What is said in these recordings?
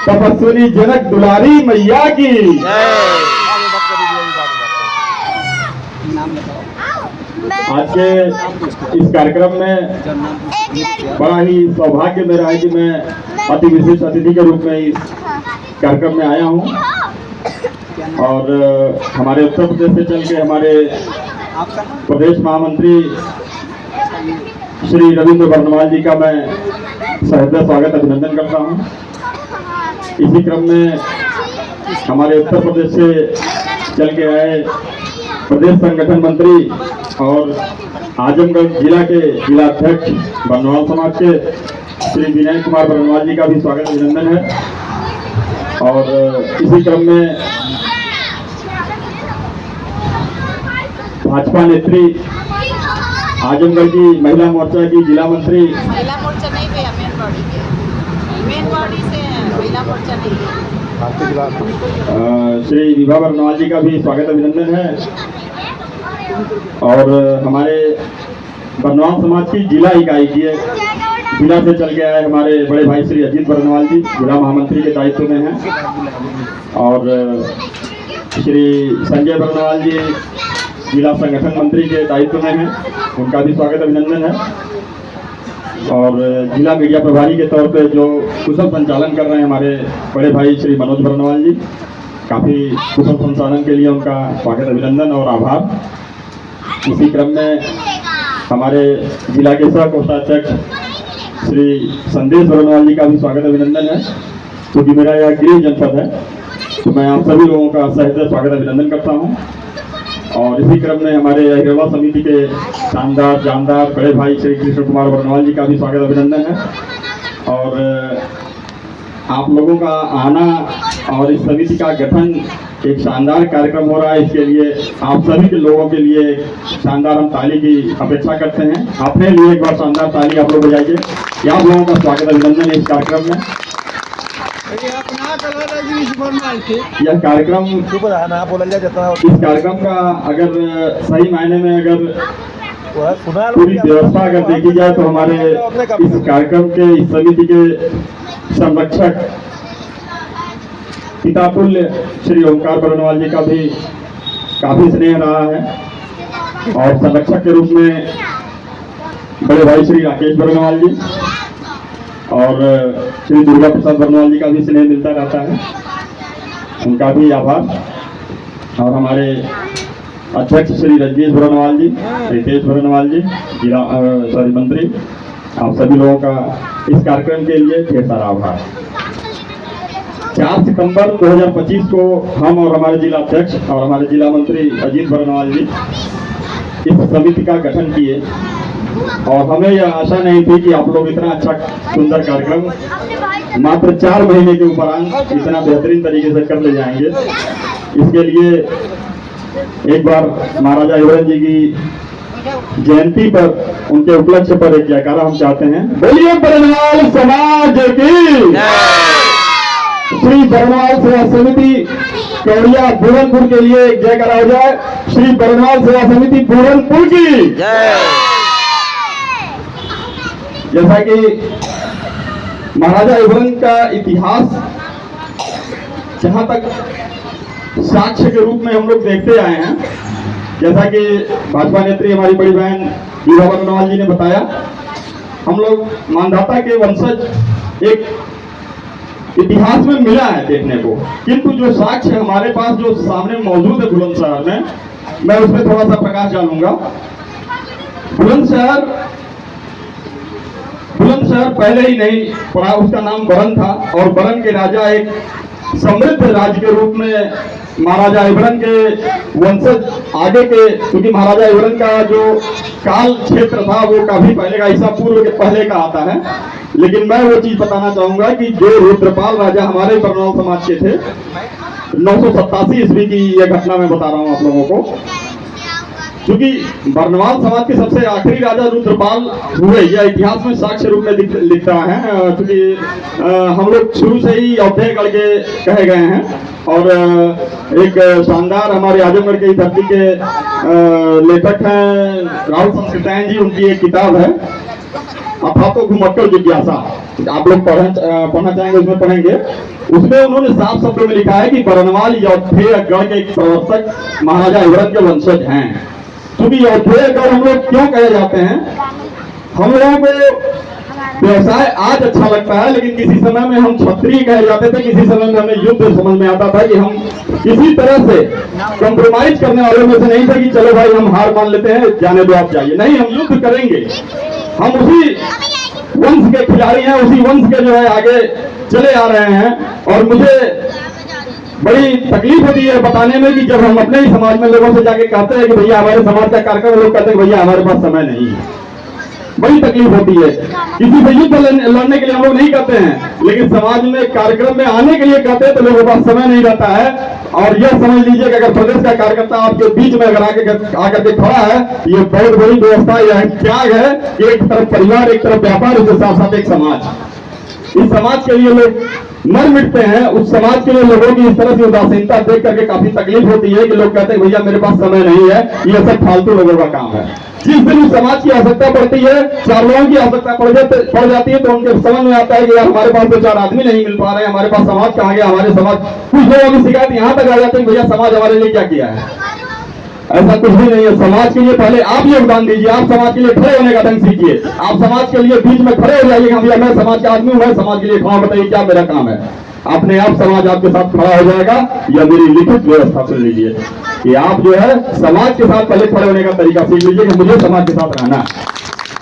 तपस्विनी जनक दुलारी मैया की। आज के इस कार्यक्रम में बड़ा ही सौभाग्य मेरा है कि मैं अति विशेष अतिथि के रूप में इस कार्यक्रम में आया हूं और हमारे उत्तर प्रदेश से चल के हमारे प्रदेश महामंत्री श्री रविंद्र बर्नवाल जी का मैं सहृदय स्वागत अभिनंदन करता हूं। इसी क्रम में हमारे उत्तर प्रदेश से चल के आए प्रदेश संगठन मंत्री और आजमगढ़ जिला के जिलाध्यक्ष बर्नवाल समाज के श्री विनय कुमार बर्नवाल जी का भी स्वागत अभिनंदन है। और इसी क्रम में भाजपा नेत्री आजमगढ़ की महिला मोर्चा की जिला मंत्री, महिला मोर्चा नहीं गया, मेन बॉडी से महिला मोर्चा नहीं गया। श्री विभा बर्नवाल जी का भी स्वागत अभिनंदन है। और हमारे बर्नवाल समाज की जिला इकाई की जिला से चल के आए हमारे बड़े भाई श्री अजीत बर्नवाल जी जिला महामंत्री के दायित्व में हैं और श्री संजय बर्नवाल जी जिला संगठन मंत्री के दायित्व में हैं, उनका भी स्वागत अभिनंदन है। और जिला मीडिया प्रभारी के तौर पे जो कुशल संचालन कर रहे हैं हमारे बड़े भाई श्री मनोज बर्नवाल जी, काफ़ी कुशल संचालन के लिए उनका स्वागत अभिनंदन और आभार। इसी क्रम में हमारे जिला के सह कोषाध्यक्ष श्री संदेश बर्नवाल जी का भी स्वागत अभिनंदन है। क्योंकि मेरा यह गृह जनपद है तो मैं आप सभी लोगों का सहृदय स्वागत अभिनंदन करता हूं। और इसी क्रम में हमारे हिरवा समिति के शानदार जानदार बड़े भाई श्री कृष्ण कुमार बर्नवाल जी का भी स्वागत अभिनंदन है। और आप लोगों का आना और इस समिति का गठन एक शानदार कार्यक्रम हो रहा है, इसके लिए आप सभी के लोगों के लिए शानदार हम ताली की अपेक्षा करते हैं। अपने लिए एक बार शानदार ताली आप लोग बजाइए। आप लोगों का स्वागत अभिनंदन है इस कार्यक्रम में। यह कार्यक्रम इस कार्यक्रम का अगर सही मायने में अगर पूरी व्यवस्था अगर देखी जाए तो हमारे इस कार्यक्रम के इस समिति के संरक्षक पितातुल्य श्री ओंकार बर्नवाल जी का भी काफी स्नेह रहा है। और संरक्षक के रूप में बड़े भाई श्री राकेश बर्नवाल जी और श्री दुर्गा प्रसाद बर्नवाल जी का भी स्नेह मिलता रहता है, उनका भी आभार। और हमारे अध्यक्ष श्री रजनीश बर्नवाल जी, रितेश बर्नवाल जी जिला मंत्री, आप सभी लोगों का इस कार्यक्रम के लिए ढेर सारा आभार। 4 सितंबर 2025 को हम और हमारे जिला अध्यक्ष और हमारे जिला मंत्री अजीत बर्नवाल जी इस समिति का गठन किए और हमें यह आशा नहीं थी कि आप लोग इतना अच्छा सुंदर कार्यक्रम मात्र 4 महीने के उपरांत इतना बेहतरीन तरीके से कर ले जाएंगे। इसके लिए एक बार महाराजा हिरण जी की जयंती पर उनके उपलक्ष्य पर एक जयकारा हम चाहते हैं। बोलिए बर्नवाल समाज की, श्री बर्नवाल सेवा समिति कौड़िया पूरनपुर के लिए एक जयकारा हो जाए। श्री बर्नवाल सेवा समिति पूरनपुर की जैसा कि महाराजा हिरण का इतिहास जहां तक साक्ष्य के रूप में हम लोग देखते आए हैं, जैसा कि भाजपा नेत्री हमारी बड़ी बहन विभा बर्नवाल जी ने बताया, हम लोग मानधाता के वंशज एक इतिहास में मिला है देखने को। किंतु जो साक्ष्य हमारे पास जो सामने मौजूद है बुलंदशहर में, मैं उसमें थोड़ा सा प्रकाश डालूंगा। बुलंदशहर पहले ही नहीं पड़ा, उसका नाम बरन था और बरन के राजा एक समृद्ध राज्य के रूप में महाराजा हिरण के वंशज आगे के, क्योंकि महाराजा हिरण का जो काल क्षेत्र था वो काफी पहले का, ईसा पूर्व के पहले का आता है। लेकिन मैं वो चीज बताना चाहूंगा कि जो रुद्रपाल राजा हमारे बर्नवाल समाज के थे, 987 ईस्वी की यह घटना मैं बता रहा हूं आप लोगों को, क्योंकि बर्नवाल समाज के सबसे आखिरी राजा रुद्रपाल हुए, यह इतिहास में साक्ष्य रूप में लिख रहा है। क्योंकि हम लोग शुरू से ही अवधेयगढ़ के कहे गए हैं और एक शानदार हमारे आजमगढ़ की धरती के लेखक हैं राहुल संस्कृतायन जी, उनकी एक किताब है अथा तो घुमक्कड़ जिज्ञासा, आप लोग पढ़ना चाहेंगे उसमें पढ़ेंगे। उसमें उन्होंने साफ शब्दों में लिखा है कि बरनवाल यौधेय गढ़ के एक प्रवर्तक महाराजा हिवरत के वंशज हैं। क्योंकि यौधेय गढ़ हम लोग क्यों कहे जाते हैं, हम लोगों को व्यवसाय आज अच्छा लगता है, लेकिन किसी समय में हम क्षत्रिय कहे जाते थे, किसी समय में हमें युद्ध समझ में आता था कि हम किसी तरह से कंप्रोमाइज करने वालों में से नहीं थे कि चलो भाई हम हार मान लेते हैं, जाने दो आप जाइए, नहीं हम युद्ध करेंगे। हम उसी वंश के खिलाड़ी हैं, उसी वंश के जो है आगे चले आ रहे हैं। और मुझे बड़ी तकलीफ होती है बताने में कि जब हम अपने ही समाज में लोगों से जाके कहते हैं कि भैया हमारे समाज का कार्यक्रम, लोग कहते हैं भैया हमारे पास समय नहीं है। बड़ी तकलीफ होती है। किसी से युद्ध लड़ने के लिए हम लोग नहीं कहते हैं, लेकिन समाज में कार्यक्रम में आने के लिए कहते हैं तो लोगों के पास समय नहीं रहता है। और यह समझ लीजिए कि अगर प्रदेश का कार्यकर्ता आपके बीच में अगर आकर के खड़ा है, ये बहुत बड़ी व्यवस्था, यह त्याग है कि एक तरफ परिवार, एक तरफ व्यापार, उसके साथ साथ एक समाज। इस समाज के लिए लोग मर मिटते हैं। उस समाज के लिए लोगों की इस तरह की उदासीनता देख करके काफी तकलीफ होती है कि लोग कहते हैं भैया मेरे पास समय नहीं है, ये सब फालतू लोगों का काम है। जिस दिन उस समाज की आवश्यकता पड़ती है, चार लोगों की आवश्यकता पड़ जाती है, तो उनके समझ में आता है कि यार हमारे पास तो चार आदमी नहीं मिल पा रहे हैं, हमारे पास समाज कहाँ गया, हमारे समाज। कुछ लोगों की शिकायत यहाँ तक आ जाती है भैया समाज हमारे लिए क्या किया है। ऐसा कुछ भी नहीं है। समाज के लिए पहले आप योगदान दीजिए, आप समाज के लिए खड़े होने का ढंग सीखिए। आप समाज के लिए बीच में खड़े हो जाइए, भैया मैं समाज का आदमी हूं, मैं समाज के लिए खड़ा, बताइए क्या मेरा काम है। अपने आप समाज आपके साथ खड़ा हो जाएगा। या मेरी लिखित व्यवस्था सुन लीजिए कि आप जो है समाज के साथ पहले खड़े होने का तरीका सीख लीजिए कि मुझे समाज के साथ रहना है।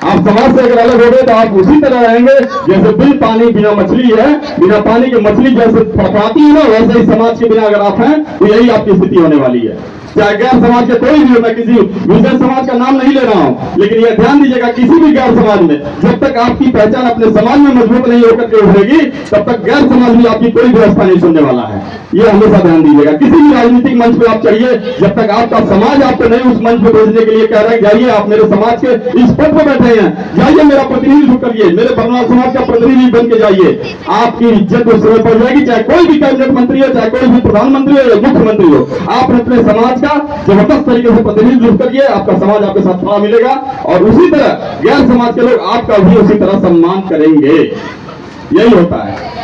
आप समाज से अगर अलग हो गए तो आप उसी तरह रहेंगे जैसे बिन पानी बिना मछली है, बिना पानी की मछली जैसे फड़फड़ाती है ना, वैसे ही समाज के बिना अगर आप हैं तो यही आपकी स्थिति होने वाली है। चाहे गैर समाज के कोई भी हो, मैं किसी विशेष समाज का नाम नहीं ले रहा हूं, लेकिन यह ध्यान दीजिएगा किसी भी गैर समाज में जब तक आपकी पहचान अपने समाज में मजबूत नहीं होकर के उभरेगी, तब तक गैर समाज में आपकी कोई व्यवस्था नहीं सुनने वाला है। यह हमेशा ध्यान दीजिएगा। किसी भी राजनीतिक मंच पे आप चढ़िए, जब तक आपका समाज आपको नहीं उस मंच पे भेजने के लिए कह रहा है जाइए आप मेरे समाज के इस पद पर बैठे हैं, जाइए मेरा प्रतिनिधित्व करिए, मेरे बरनवाल समाज का प्रतिनिधि बन के जाइए, आपकी इज्जत उस समय पड़ जाएगी। चाहे कोई भी कैबिनेट मंत्री हो, चाहे कोई भी प्रधानमंत्री हो या मुख्यमंत्री हो, आप अपने समाज का जबरदस्त तरीके से प्रतिनिधित्व करिए, आपका समाज आपके साथ खड़ा मिलेगा। और उसी तरह गैर समाज के लोग आपका भी उसी तरह सम्मान करेंगे। यही होता है।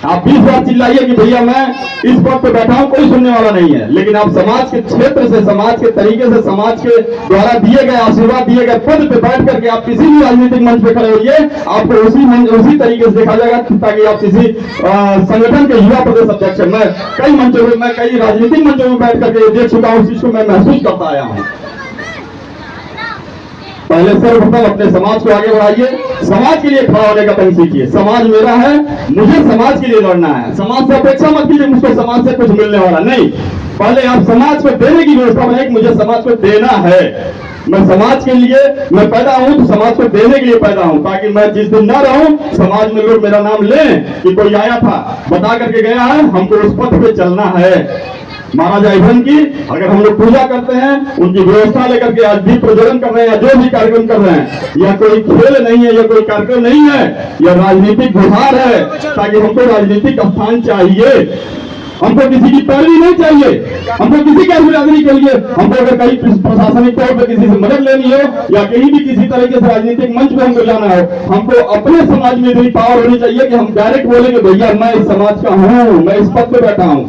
आप 20 बार चिल्लाइए कि भैया मैं इस पद पर बैठा हूं, कोई सुनने वाला नहीं है, लेकिन आप समाज के क्षेत्र से, समाज के तरीके से, समाज के द्वारा दिए गए आशीर्वाद, दिए गए पद पे बैठ करके आप किसी भी राजनीतिक मंच पे खड़े होइए, आपको उसी तरीके से देखा जाएगा ताकि आप किसी संगठन के युवा प्रदेश अध्यक्ष, मैं कई मंचों में, मैं कई राजनीतिक मंचों में बैठ करके देख चुका हूं, उस चीज को मैं महसूस करता आया हूं। पहले सर्वप्रथम अपने समाज को आगे बढ़ाइए, समाज के लिए खड़ा होने का ढंग सीखिए। समाज मेरा है, मुझे समाज के लिए लड़ना है। समाज से अपेक्षा मत कीजिए मुझको समाज से कुछ मिलने वाला नहीं। पहले आप समाज को देने की व्यवस्था बनाइए, मुझे समाज को देना है। मैं समाज के लिए मैं पैदा हूं तो समाज को देने के लिए पैदा हूं, ताकि मैं जिस दिन न रहूं समाज में लोग मेरा नाम लें कि कोई आया था बता करके गया है, हमको उस पथ पे चलना है। महाराजा हिवरत की अगर हम लोग पूजा करते हैं, उनकी व्यवस्था लेकर के आज दीप प्रज्वलन कर रहे हैं या जो भी कार्यक्रम कर रहे हैं, यह कोई खेल नहीं है, यह कोई कार्यक्रम नहीं है, यह राजनीतिक गुहार है। ताकि हमको राजनीतिक स्थान चाहिए, हमको किसी की पैरवी नहीं चाहिए, हमको किसी का बिरादरी के लिए, हमको अगर कहीं प्रशासनिक तौर पर किसी से मदद लेनी हो या कहीं भी किसी तरीके से राजनीतिक मंच पे हमको जाना हो, हमको अपने समाज में इतनी पावर होनी चाहिए कि हम डायरेक्ट बोले कि भैया मैं इस समाज का हूं, मैं इस पद पे बैठा हूं।